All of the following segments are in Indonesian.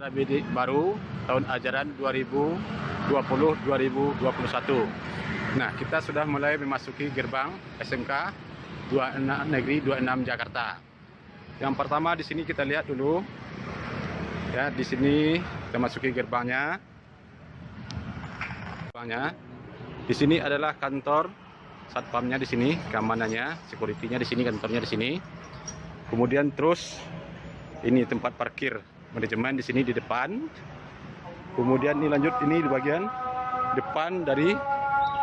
baru tahun ajaran 2020-2021. Nah, kita sudah mulai memasuki gerbang SMK 26 Negeri 26 Jakarta. Yang pertama di sini kita lihat dulu. Ya, di sini kita masuki gerbangnya. Di sini adalah kantor satpamnya di sini, keamanannya, security-nya di sini, kantornya di sini. Kemudian terus ini tempat parkir manajemen di sini di depan. Kemudian ini lanjut ini di bagian depan dari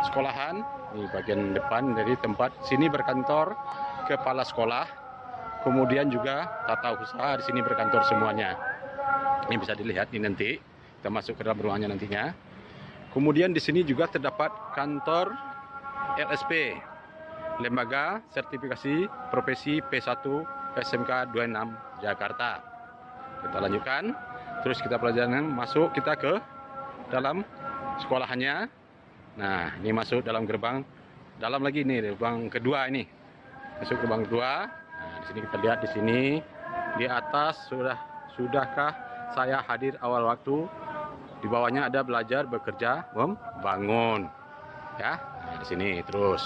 sekolahan. Ini bagian depan dari tempat sini berkantor kepala sekolah. Kemudian juga tata usaha di sini berkantor semuanya. Ini bisa dilihat ini nanti kita masuk ke dalam ruangannya nantinya. Kemudian di sini juga terdapat kantor LSP, Lembaga Sertifikasi Profesi P1 SMK 26 Jakarta. Kita lanjutkan, terus kita pelajaran masuk kita ke dalam sekolahannya. Nah, ini masuk dalam gerbang dalam lagi nih, gerbang kedua ini. Masuk gerbang kedua. Nah, di sini kita lihat di sini di atas sudahkah saya hadir awal waktu. Di bawahnya ada belajar, bekerja, membangun. Ya, nah, di sini terus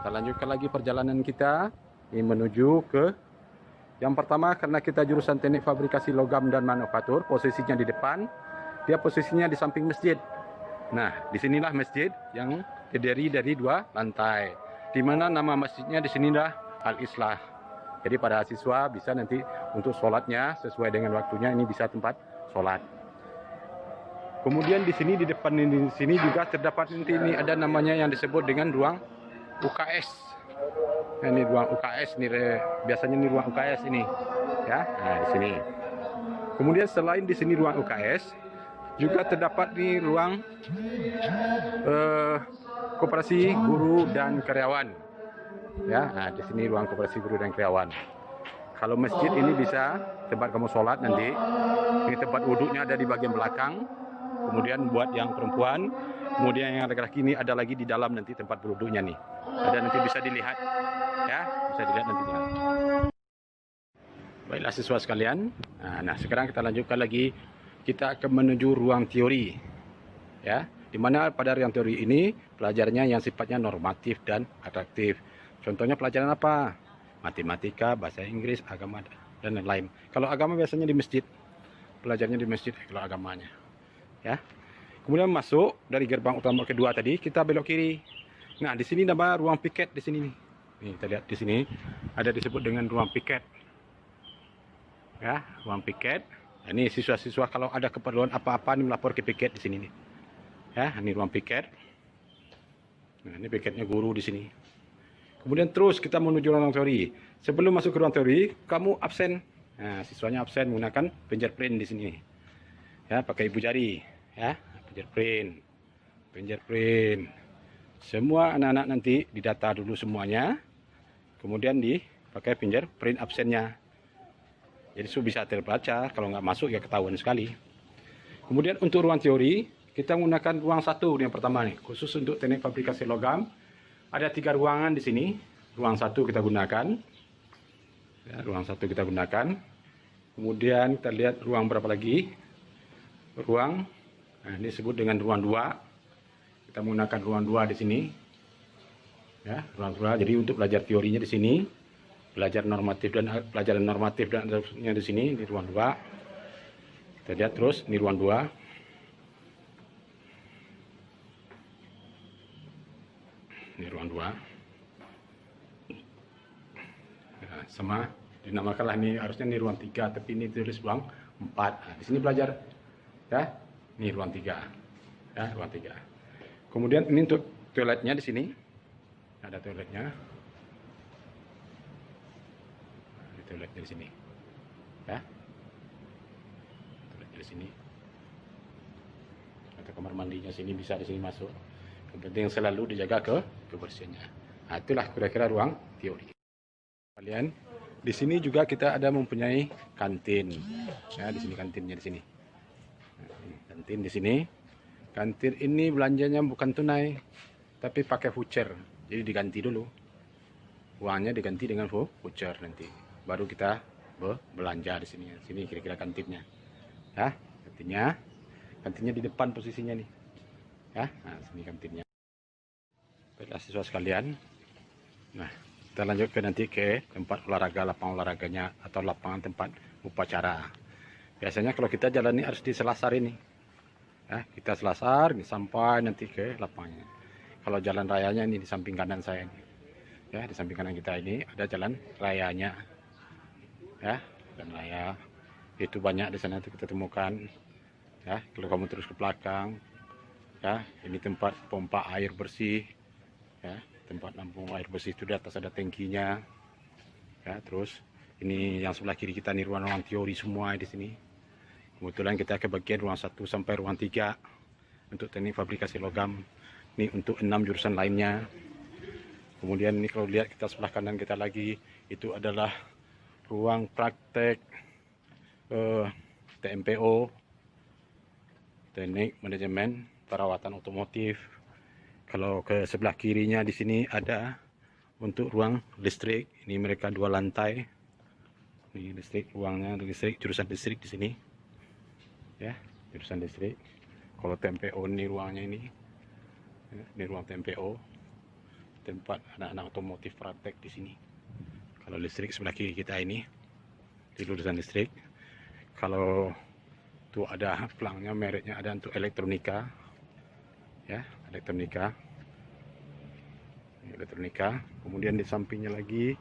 kita lanjutkan lagi perjalanan kita ini menuju ke yang pertama, karena kita jurusan teknik fabrikasi logam dan manufaktur, posisinya di depan, dia posisinya di samping masjid. Nah, disinilah masjid yang terdiri dari 2 lantai, di mana nama masjidnya di sinilah Al-Islah. Jadi para siswa bisa nanti untuk sholatnya sesuai dengan waktunya, ini bisa tempat sholat. Kemudian di sini di depan ini, di sini juga terdapat nanti ini ada namanya yang disebut dengan ruang UKS. Nah, ini ruang UKS ini biasanya ini ruang UKS ini ya. Nah, di sini. Kemudian selain di sini ruang UKS juga terdapat di ruang koperasi guru dan karyawan. Ya, nah, di sini ruang koperasi guru dan karyawan. Kalau masjid ini bisa tempat kamu sholat nanti. Ini tempat wudhunya ada di bagian belakang. Kemudian buat yang perempuan, kemudian yang laki-laki ini ada lagi di dalam nanti tempat wudhunya nih. Ada nanti bisa dilihat. Ya, bisa dilihat nantinya. Baiklah siswa sekalian. Nah, sekarang kita lanjutkan lagi. Kita akan menuju ruang teori. Ya, di mana pada ruang teori ini pelajarannya yang sifatnya normatif dan atraktif. Contohnya pelajaran apa? Matematika, bahasa Inggris, agama dan lain-lain. Kalau agama biasanya di masjid. Pelajarannya di masjid kalau agamanya. Ya. Kemudian masuk dari gerbang utama kedua tadi, kita belok kiri. Nah, di sini nama ruang piket di sini nih. Nih, kita lihat di sini ada disebut dengan ruang piket. Ya, ruang piket. Nah, ini siswa-siswa kalau ada keperluan apa-apa nih melapor ke piket di sini nih. Ya, ini ruang piket. Nah, ini piketnya guru di sini. Kemudian terus kita menuju ruang teori. Sebelum masuk ke ruang teori, kamu absen. Nah, siswanya absen menggunakan fingerprint di sini. Ya, pakai ibu jari. Ya, fingerprint. Semua anak-anak nanti didata dulu semuanya. Kemudian dipakai fingerprint absennya. Jadi bisa terbaca, kalau nggak masuk ya ketahuan sekali. Kemudian untuk ruang teori, kita menggunakan ruang 1 yang pertama nih, khusus untuk teknik fabrikasi logam. Ada 3 ruangan di sini. Ruang 1 kita gunakan. Ya, ruang 1 kita gunakan. Kemudian kita lihat ruang berapa lagi? Ruang, nah ini disebut dengan ruang 2. Kita menggunakan ruang 2 di sini. Ya, ruang 2. Jadi untuk belajar teorinya di sini, pelajaran normatif dan adaptifnya di sini di ruang 2. Kita lihat terus ini ruang 2. Ini ruang 2. Nah, sama dinamakanlah ini harusnya ini ruang 3, tapi ini tulis ruang 4. Nah, di sini belajar ya. Ini ruang 3. Ya, ruang 3. Kemudian ini untuk toiletnya di sini. Ada toiletnya. Ada toiletnya di sini. Ya. Toiletnya di sini. Atau kamar mandinya sini bisa di sini masuk. Yang penting selalu dijaga kebersihannya. Nah, itulah kira-kira ruang teori. Kalian di sini juga kita ada mempunyai kantin. Ya, di sini kantinnya di sini. Nah, kantin di sini. Kantin ini belanjanya bukan tunai, tapi pakai voucher. Jadi diganti dulu. Uangnya diganti dengan voucher nanti. Baru kita belanja di sini. Sini kira-kira kantinnya. Ya, kantinnya. Kantinnya di depan posisinya nih. Ya, nah sini kantinnya. Baiklah siswa sekalian. Nah, kita lanjut ke nanti ke tempat olahraga, lapangan olahraganya atau lapangan tempat upacara. Biasanya kalau kita jalan ini harus di selasar ini. Ya, kita selasar sampai nanti ke lapangannya. Kalau jalan rayanya ini di samping kanan saya ini. Ya, di samping kanan kita ini ada jalan rayanya. Ya, jalan raya. Itu banyak di sana tuh kita temukan. Ya, kalau kamu terus ke belakang, ya, ini tempat pompa air bersih. Ya, tempat nampung air bersih itu di atas ada tangkinya. Ya, terus ini yang sebelah kiri kita nih ruang-ruang teori semua di sini. Kebetulan kita ke bagian ruang 1 sampai ruang 3 untuk teknik fabrikasi logam. Ini untuk 6 jurusan lainnya. Kemudian ini kalau lihat kita sebelah kanan kita lagi itu adalah ruang praktek TMPO, teknik manajemen perawatan otomotif. Kalau ke sebelah kirinya di sini ada untuk ruang listrik. Ini mereka 2 lantai. Ini listrik, ruangnya listrik, jurusan listrik di sini. Ya, jurusan listrik. Kalau TMPO ini ruangnya ini. Ya, ini ruang TMPO. Tempat anak-anak otomotif praktek di sini. Kalau listrik sebelah kiri kita ini di jurusan listrik. Kalau tuh ada pelangnya, mereknya ada untuk elektronika. Ya, elektronika. Elektronika. Kemudian di sampingnya lagi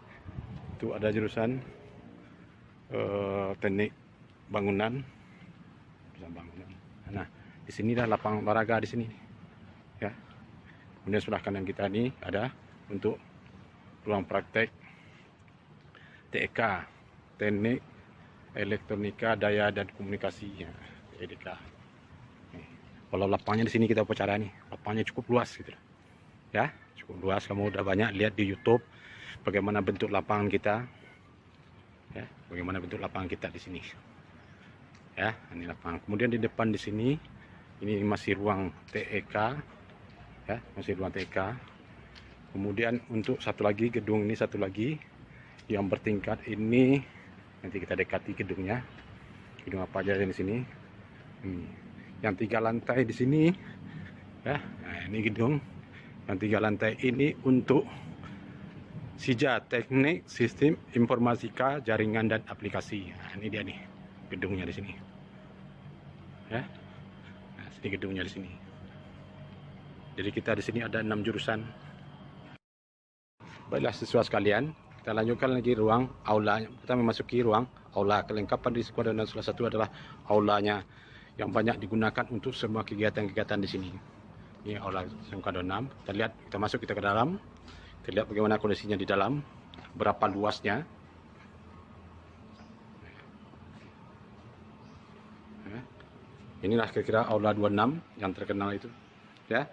itu ada jurusan teknik bangunan. Nah, di sini ada lapangan olahraga di sini. Ya. Kemudian sebelah kanan kita ini ada untuk ruang praktek TEK, teknik elektronika daya dan komunikasi, ya, TEK. Kalau lapangnya di sini kita upacara nih, lapangnya cukup luas gitu. Ya, cukup luas. Kamu udah banyak lihat di YouTube bagaimana bentuk lapangan kita. Ya, bagaimana bentuk lapangan kita di sini. Ya, ini lapangan. Kemudian di depan di sini ini masih ruang TEK. Ya, masih ruang TEK. Kemudian untuk satu lagi gedung ini, satu lagi yang bertingkat ini nanti kita dekati gedungnya. Gedung apa aja di sini? Yang 3 lantai di sini. Ya, nah ini gedung yang 3 lantai ini untuk SIJA, Teknik Sistem Informatika Jaringan dan Aplikasi. Nah, ini dia nih gedungnya di sini. Ya, nah, sini gedungnya di sini. Jadi kita di sini ada 6 jurusan. Baiklah siswa sekalian, kita lanjutkan lagi ruang aula. Kita memasuki ruang aula. Kelengkapan di sekolah dan salah satu adalah aulanya yang banyak digunakan untuk semua kegiatan-kegiatan di sini. Ini aula SMK 26. Kita lihat, kita masuk, kita ke dalam. Kita lihat bagaimana kondisinya di dalam, berapa luasnya. Inilah kira-kira aula 26 yang terkenal itu, ya.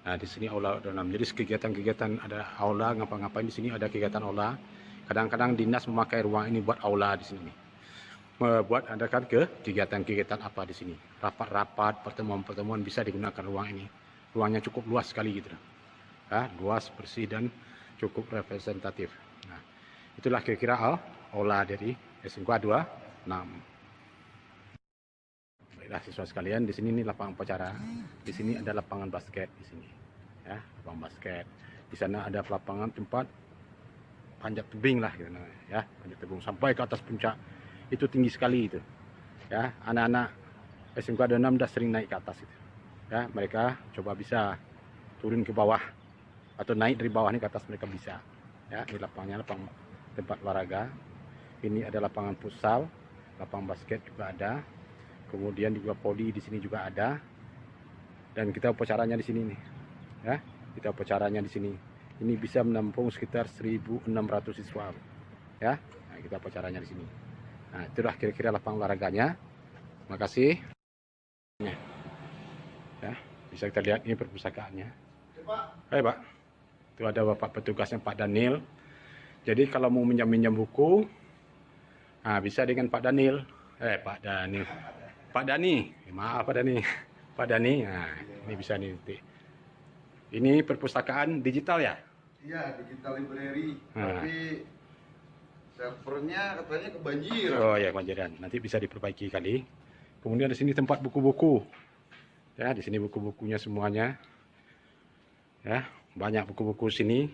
Nah, di sini aula 26. Jadi kegiatan-kegiatan ada aula, ngapa-ngapain di sini ada kegiatan aula. Kadang-kadang dinas memakai ruang ini buat aula di sini. Buat adakan ke kegiatan-kegiatan apa di sini. Rapat-rapat, pertemuan-pertemuan bisa digunakan ruang ini. Ruangnya cukup luas sekali gitu. Ya, luas, bersih dan cukup representatif. Nah, itulah kira-kira aula dari SMK 26. Baiklah siswa sekalian, di sini nih lapangan upacara. Di sini ada lapangan basket di sini. Ya, lapangan basket. Di sana ada lapangan tempat panjat tebing lah gitu, ya, panjat tebing sampai ke atas puncak. Itu tinggi sekali itu. Ya, anak-anak SMK 26 sudah sering naik ke atas itu. Ya, mereka coba bisa turun ke bawah atau naik dari bawah ini ke atas, mereka bisa. Ya, ini lapangnya, lapang tempat olahraga. Ini ada lapangan futsal, lapangan basket juga ada. Kemudian juga poli di sini juga ada. Dan kita upacaranya di sini nih. Ya, kita upacaranya di sini. Ini bisa menampung sekitar 1.600 siswa. Ya, nah, kita upacaranya di sini. Nah, itulah kira-kira lapangan olahraganya. Makasih. Ya, bisa kita lihat ini perpustakaannya. Hai Pak, itu ada Bapak petugasnya Pak Daniel. Jadi kalau mau minjam buku, nah bisa dengan Pak Daniel. Pak Dani, Pak Dani, maaf Pak Dani, Pak Dani. Nah, ini bisa nih. Ini perpustakaan digital ya? Iya, digital library. Tapi servernya katanya kebanjiran. Oh ya, kebanjiran. Nanti bisa diperbaiki kali. Kemudian di sini tempat buku-buku. Ya, di sini buku-bukunya semuanya. Ya, banyak buku-buku sini.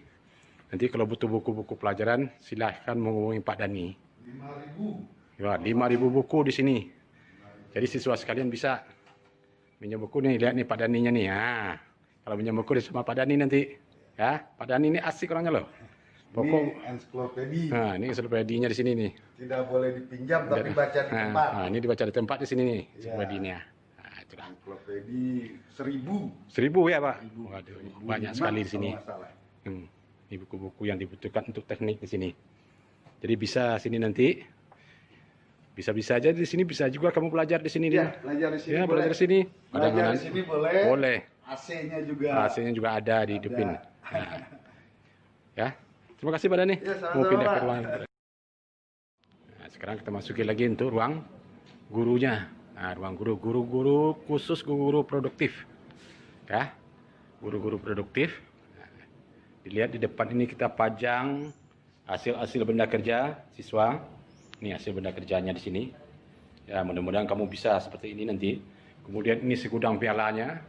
Nanti kalau butuh buku-buku pelajaran, silahkan menghubungi Pak Dani. 5.000. Ya, 5.000 buku di sini. Jadi siswa sekalian bisa pinjam buku nih. Lihat nih Pak Daninya nih. Nah, kalau pinjam buku sama Pak Dani nanti. Ya, Pak Dani ini asik orangnya loh. Pokok. Ini ensiklopedi. Nah, ini ensiklopedinya di sini nih. Tidak boleh dipinjam tapi baca di tempat. Nah, ini dibaca di tempat di sini nih, ensiklopedinya. Nah, itulah. Ensiklopedi 1.000. 1.000 ya, Pak? 1.000. Waduh, banyak sekali di sini. Kalau nggak salah. Ini buku-buku yang dibutuhkan untuk teknik di sini. Jadi bisa sini nanti. Bisa-bisa aja di sini, bisa juga kamu belajar di sini Ya, nih. belajar di sini Ya, boleh. belajar di sini. Belajar di sini boleh. Boleh. AC-nya juga. AC-nya juga ada dihidupin. Ada. Nah. Ya. Terima kasih Pak Dani. Ya, sama-sama, Mau pindah ke Pak. ruang. Nah, sekarang kita masuki lagi untuk ruang gurunya. Nah, ruang guru khusus guru produktif. Ya. Guru-guru produktif. Nah, dilihat di depan ini kita pajang hasil-hasil benda kerja siswa. Ini hasil benda kerjanya di sini. Ya, mudah-mudahan kamu bisa seperti ini nanti. Kemudian ini segudang pialanya.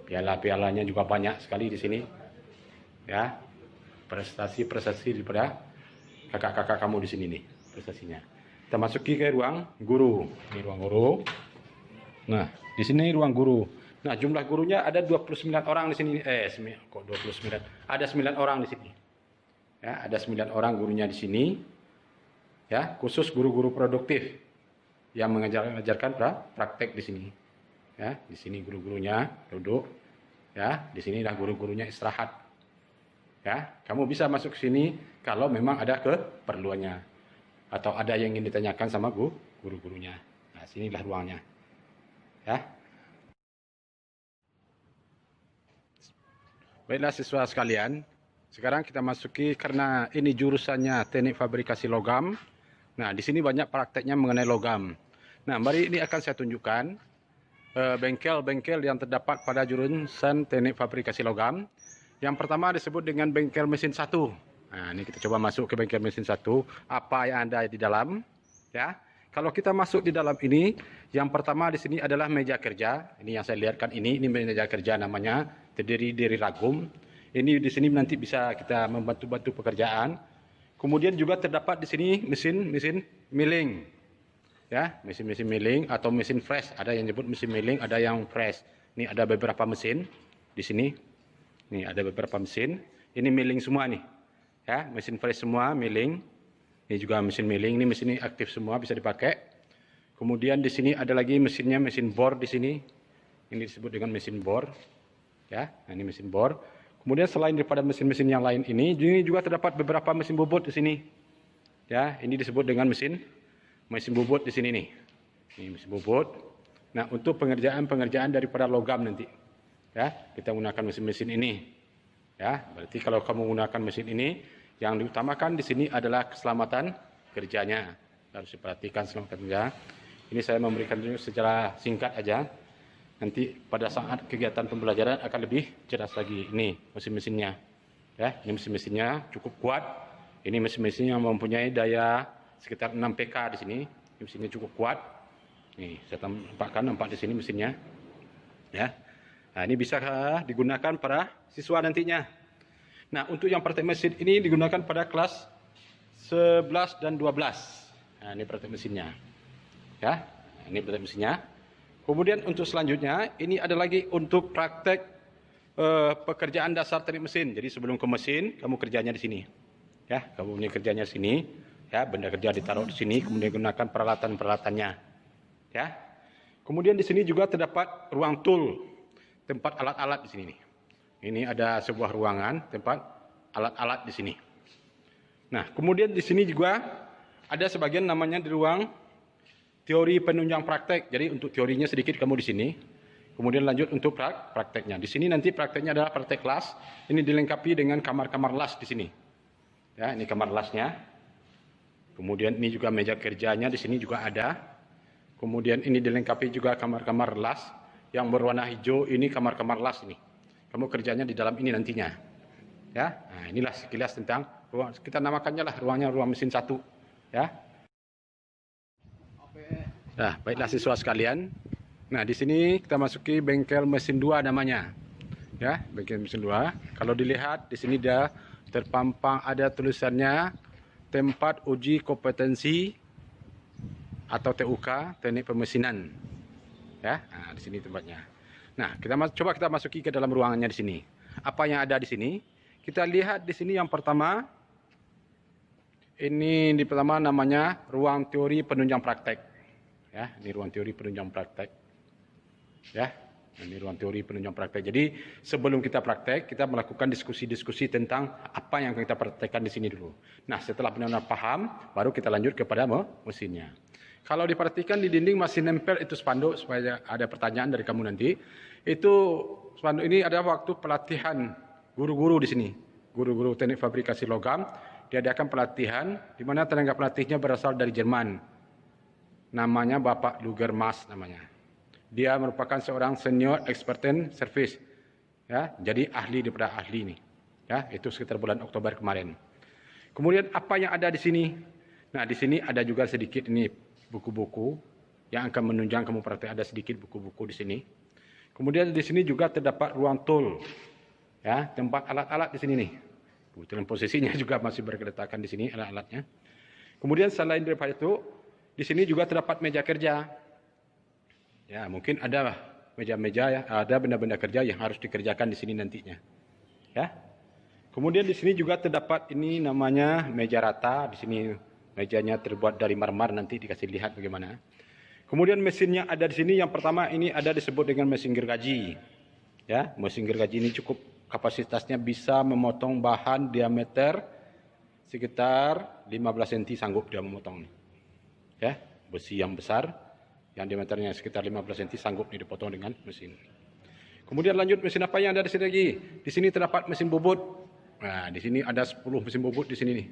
Piala-pialanya juga banyak sekali di sini. Ya. Prestasi-prestasi daripada kakak-kakak kamu di sini nih prestasinya. Kita masuki ke ruang guru. Ini ruang guru. Nah, di sini ruang guru. Nah, jumlah gurunya ada 29 orang di sini. Kok 29? Ada 9 orang di sini. Ya, ada 9 orang gurunya di sini. Ya, khusus guru-guru produktif yang mengajarkan praktek di sini. Ya, di sini guru-gurunya duduk. Ya, di sini dah guru-gurunya istirahat. Ya, kamu bisa masuk ke sini kalau memang ada keperluannya atau ada yang ingin ditanyakan sama guru-gurunya. Nah, sinilah ruangnya. Ya. Baiklah siswa sekalian, sekarang kita masuki karena ini jurusannya teknik fabrikasi logam. Nah, di sini banyak prakteknya mengenai logam. Nah, mari ini akan saya tunjukkan bengkel-bengkel yang terdapat pada jurusan teknik fabrikasi logam. Yang pertama disebut dengan bengkel mesin 1. Nah, ini kita coba masuk ke bengkel mesin 1. Apa yang ada di dalam? Ya, kalau kita masuk di dalam ini, yang pertama di sini adalah meja kerja. Ini yang saya lihatkan ini meja kerja namanya, terdiri dari ragum. Ini di sini nanti bisa kita membantu-bantu pekerjaan. Kemudian juga terdapat di sini mesin milling. Ya, mesin milling atau mesin fresh. Ada yang nyebut mesin milling, ada yang fresh. Ini ada beberapa mesin di sini. Nih ada beberapa mesin. Ini milling semua nih. Ya, mesin fresh semua milling. Ini juga mesin milling. Ini mesin ini aktif semua bisa dipakai. Kemudian di sini ada lagi mesinnya mesin bor di sini. Ini disebut dengan mesin bor. Ya, nah ini mesin bor. Kemudian selain daripada mesin-mesin yang lain ini juga terdapat beberapa mesin bobot di sini. Ya, ini disebut dengan mesin bobot di sini nih. Ini mesin bobot. Nah, untuk pengerjaan daripada logam nanti. Ya, kita menggunakan mesin-mesin ini. Ya, berarti kalau kamu menggunakan mesin ini, yang diutamakan di sini adalah keselamatan kerjanya. Harus diperhatikan keselamatan kerja. Ini saya memberikan secara singkat aja. Nanti pada saat kegiatan pembelajaran akan lebih jelas lagi. Ini mesin-mesinnya. Ya, ini mesin-mesinnya cukup kuat. Ini mesin-mesin yang mempunyai daya sekitar 6 PK di sini. Ini mesinnya cukup kuat. Nih, saya nampak di sini mesinnya. Ya. Nah, ini bisa digunakan para siswa nantinya. Nah, untuk yang praktek mesin ini digunakan pada kelas 11 dan 12. Nah, ini praktek mesinnya. Ya, ini praktek mesinnya. Kemudian untuk selanjutnya, ini ada lagi untuk praktek pekerjaan dasar teknik mesin. Jadi sebelum ke mesin, kamu kerjanya di sini. Ya, kamu punya kerjanya di sini. Ya, benda kerja ditaruh di sini, kemudian gunakan peralatan-peralatannya. Ya. Kemudian di sini juga terdapat ruang tool. Tempat alat-alat di sini nih. Ini ada sebuah ruangan tempat alat-alat di sini. Nah, kemudian di sini juga ada sebagian namanya di ruang teori penunjang praktek. Jadi untuk teorinya sedikit kamu di sini. Kemudian lanjut untuk prakteknya. Di sini nanti prakteknya adalah praktek las. Ini dilengkapi dengan kamar-kamar las di sini. Ya, ini kamar lasnya. Kemudian ini juga meja kerjanya di sini juga ada. Kemudian ini dilengkapi juga kamar-kamar las. Yang berwarna hijau ini kamar-kamar las ini. Kamu kerjanya di dalam ini nantinya. Ya, nah, inilah sekilas tentang ruang. Kita namakannya lah ruangnya ruang mesin 1. Ya. Nah, baiklah siswa sekalian. Nah, di sini kita masuki bengkel mesin 2 namanya. Ya, bengkel mesin 2. Kalau dilihat di sini dia terpampang ada tulisannya tempat uji kompetensi atau TUK, teknik pemesinan. Ya, nah, di sini tempatnya. Nah, coba kita masuki ke dalam ruangannya di sini. Apa yang ada di sini? Kita lihat di sini yang pertama. Ini di pertama namanya ruang teori penunjang praktek. Ya, ini ruang teori penunjang praktek. Ya, ini ruang teori penunjang praktek. Jadi sebelum kita praktek, kita melakukan diskusi-diskusi tentang apa yang kita praktekkan di sini dulu. Nah, setelah benar-benar paham, baru kita lanjut kepada mesinnya. Kalau diperhatikan di dinding masih nempel itu spanduk supaya ada pertanyaan dari kamu nanti. Itu spanduk ini ada waktu pelatihan guru-guru di sini, guru-guru teknik fabrikasi logam. Diadakan pelatihan di mana tenaga pelatihnya berasal dari Jerman. Namanya Bapak Luger Mas namanya. Dia merupakan seorang senior experten service. Ya, jadi ahli daripada ahli ini. Ya, itu sekitar bulan Oktober kemarin. Kemudian apa yang ada di sini? Nah, di sini ada juga sedikit ini buku-buku yang akan menunjang kamu praktek, ada sedikit buku-buku di sini. Kemudian di sini juga terdapat ruang tool. Ya, tempat alat-alat di sini nih. Kebetulan posisinya juga masih berkeletakan di sini alat-alatnya. Kemudian selain daripada itu, di sini juga terdapat meja kerja. Ya, mungkin ada meja-meja ya, ada benda-benda kerja yang harus dikerjakan di sini nantinya. Ya. Kemudian di sini juga terdapat ini namanya meja rata. Di sini mejanya terbuat dari marmer, nanti dikasih lihat bagaimana. Kemudian mesinnya ada di sini. Yang pertama ini ada disebut dengan mesin gergaji. Ya, mesin gergaji ini cukup kapasitasnya bisa memotong bahan diameter sekitar 15 cm sanggup dia memotong. Ya, besi yang besar yang diameternya sekitar 15 cm sanggup nih dipotong dengan mesin. Kemudian lanjut mesin apa yang ada di sini lagi? Di sini terdapat mesin bubut. Nah, di sini ada 10 mesin bubut di sini nih.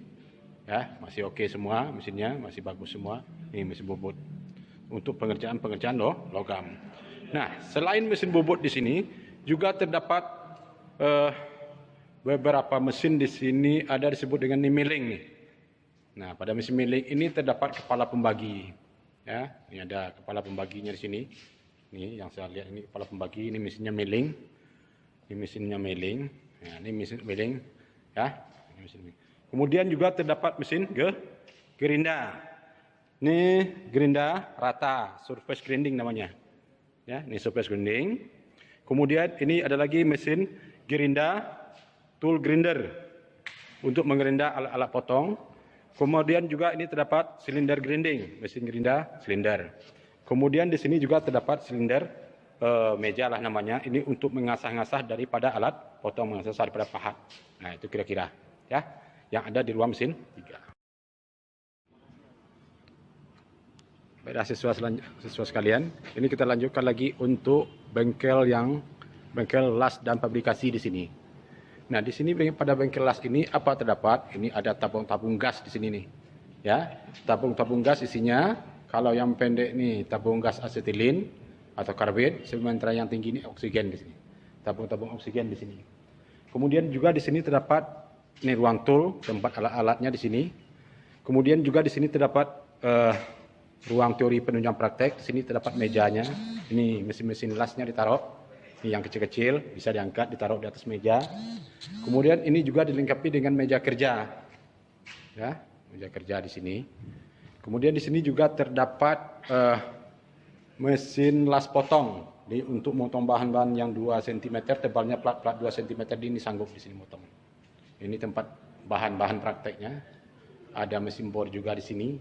Ya, masih oke semua mesinnya, masih bagus semua. Ini mesin bubut untuk pengerjaan-pengerjaan logam. Nah, selain mesin bubut di sini juga terdapat beberapa mesin di sini ada disebut dengan milling nih. Nah, pada mesin milling ini terdapat kepala pembagi. Ya, ini ada kepala pembaginya di sini. Ini yang saya lihat ini kepala pembagi, ini mesinnya milling. Ini mesinnya milling. Nah, ini mesin milling. Ya, ini mesin milling. Kemudian juga terdapat mesin gerinda. Ini gerinda rata, surface grinding namanya. Ya, ini surface grinding. Kemudian ini ada lagi mesin gerinda tool grinder untuk menggerinda alat-alat potong. Kemudian juga ini terdapat silinder grinding, mesin gerinda silinder. Kemudian di sini juga terdapat silinder meja lah namanya. Ini untuk mengasah-ngasah daripada alat potong, mengasah daripada pahat. Nah, itu kira-kira ya yang ada di ruang mesin 3. Baiklah siswa sekalian, ini kita lanjutkan lagi untuk bengkel las dan fabrikasi di sini. Nah, di sini pada bengkel las ini apa terdapat? Ini ada tabung-tabung gas di sini nih. Ya, tabung-tabung gas isinya kalau yang pendek nih tabung gas asetilin atau karbit, sementara yang tinggi ini oksigen di sini. Tabung-tabung oksigen di sini. Kemudian juga di sini terdapat ini ruang tool, tempat alat-alatnya di sini. Kemudian juga di sini terdapat ruang teori penunjang praktek. Di sini terdapat mejanya. Ini mesin-mesin lasnya ditaruh. Ini yang kecil-kecil bisa diangkat, ditaruh di atas meja. Kemudian ini juga dilengkapi dengan meja kerja. Ya, meja kerja di sini. Kemudian di sini juga terdapat mesin las potong. Jadi untuk motong bahan-bahan yang 2 cm, tebalnya plat 2 cm ini sanggup di sini motong. Ini tempat bahan-bahan prakteknya. Ada mesin bor juga di sini.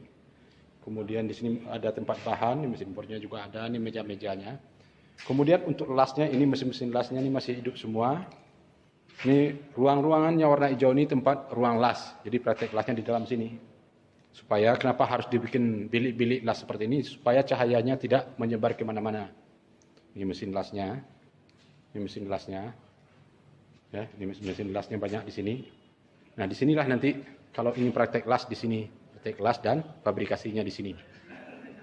Kemudian di sini ada tempat bahan, mesin bornya juga ada, ini meja-mejanya. Kemudian untuk lasnya, ini mesin-mesin lasnya ini masih hidup semua. Ini ruang-ruangannya warna hijau ini tempat ruang las. Jadi praktek lasnya di dalam sini. Supaya kenapa harus dibikin bilik-bilik las seperti ini? Supaya cahayanya tidak menyebar kemana-mana. Ini mesin lasnya. Ini mesin lasnya. Ya, ini mesin lasnya banyak di sini. Nah, di sinilah nanti kalau ingin praktek las di sini. Praktek las dan fabrikasinya di sini.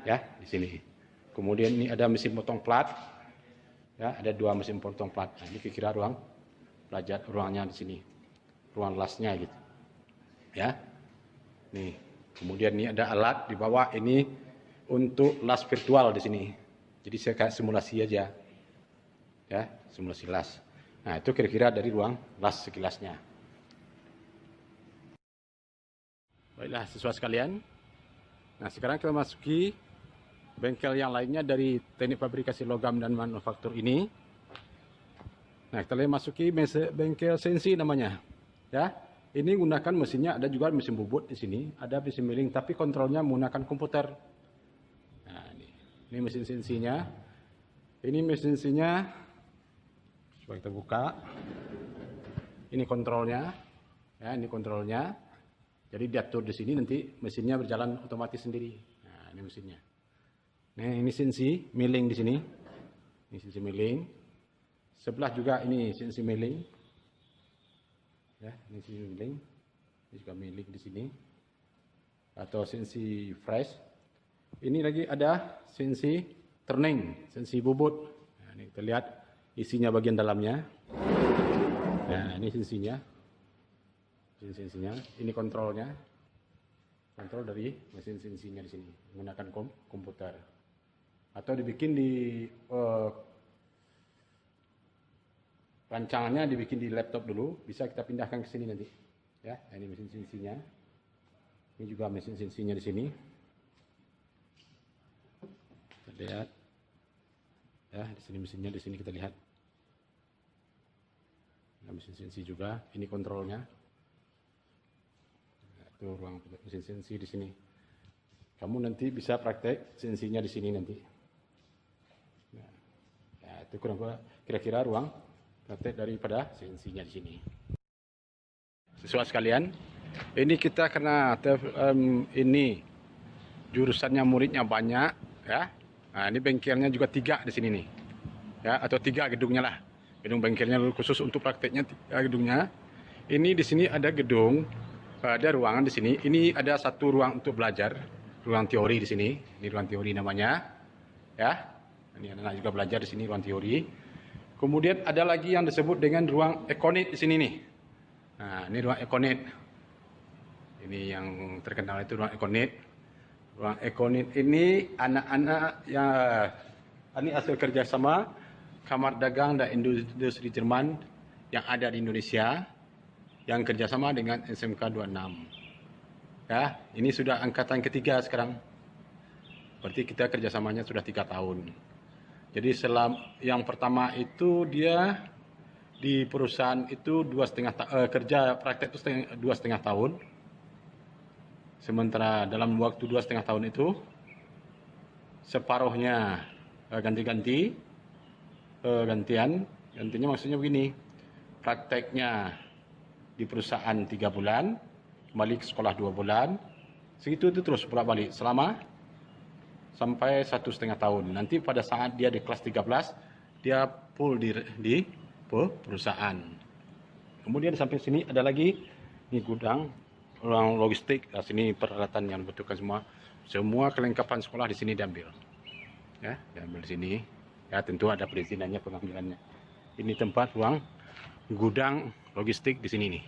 Ya, di sini. Kemudian ini ada mesin potong plat. Ya, ada 2 mesin potong plat. Nah, ini kira-kira ruang belajar ruangnya di sini. Ruang lasnya gitu. Ya. Nih. Kemudian ini ada alat di bawah ini untuk las virtual di sini. Jadi saya kayak simulasi aja, ya, simulasi las. Nah, itu kira-kira dari ruang las sekilasnya. Baiklah, siswa sekalian. Nah, sekarang kita masuki bengkel yang lainnya dari teknik fabrikasi logam dan manufaktur ini. Nah, kita masuki bengkel CNC namanya. Ya, ini gunakan mesinnya, ada juga mesin bubut di sini, ada mesin milling, tapi kontrolnya menggunakan komputer. Nah, ini mesin CNC-nya. Ini mesin CNC-nya. Coba kita buka. Ini kontrolnya. Ya, ini kontrolnya. Jadi diatur di sini, nanti mesinnya berjalan otomatis sendiri. Nah, ini mesinnya. Nah, ini CNC milling di sini. Ini CNC milling. Sebelah juga ini CNC milling. Ya, ini CNC milling. Ini juga milling di sini. Atau CNC fresh. Ini lagi ada CNC turning, CNC bubut. Nah, ini kita lihat isinya bagian dalamnya. Nah, ini CNC-nya. CNC-nya, ini kontrolnya, kontrol dari mesin CNC-nya di sini menggunakan komputer, atau dibikin di rancangannya dibikin di laptop dulu, bisa kita pindahkan ke sini nanti, ya. Ini mesin CNC-nya, ini juga mesin CNC-nya di sini, kita lihat, ya, di sini mesinnya, di sini kita lihat, nah, mesin CNC juga, ini kontrolnya. Itu ruang mesin CNC di sini. Kamu nanti bisa praktek CNC-nya di sini nanti. Nah, ya, itu kira-kira ruang praktek daripada CNC-nya di sini. Siswa sekalian, ini kita karena ini jurusannya muridnya banyak, ya. Nah, ini bengkelnya juga 3 di sini nih, ya, atau 3 gedungnya lah. Gedung bengkelnya khusus untuk prakteknya 3 gedungnya. Ini di sini ada gedung. Ada ruangan di sini. Ini ada satu ruang untuk belajar, ruang teori di sini. Ini ruang teori namanya, ya. Ini anak-anak juga belajar di sini ruang teori. Kemudian ada lagi yang disebut dengan ruang ekonit di sini nih. Nah, ini ruang ekonit. Ini yang terkenal itu ruang ekonit. Ruang ekonit ini anak-anak yang ini hasil kerjasama Kamar Dagang dan Industri Jerman yang ada di Indonesia, yang kerjasama dengan SMK 26. Ya, ini sudah angkatan ketiga sekarang. Berarti kita kerjasamanya sudah 3 tahun. Jadi yang pertama itu dia di perusahaan itu 2,5 kerja praktek itu 2,5 tahun. Sementara dalam waktu 2,5 tahun itu separuhnya gantian. Gantinya maksudnya begini. Prakteknya di perusahaan 3 bulan, kembali ke sekolah 2 bulan, segitu itu terus bolak-balik selama sampai 1,5 tahun. Nanti pada saat dia di kelas 13, dia full di perusahaan. Kemudian sampai sini ada lagi ini gudang, ruang logistik. Nah, sini peralatan yang dibutuhkan semua kelengkapan sekolah di sini diambil. Ya, diambil di sini. Ya, tentu ada perizinannya, pengambilannya. Ini tempat ruang gudang logistik di sini nih.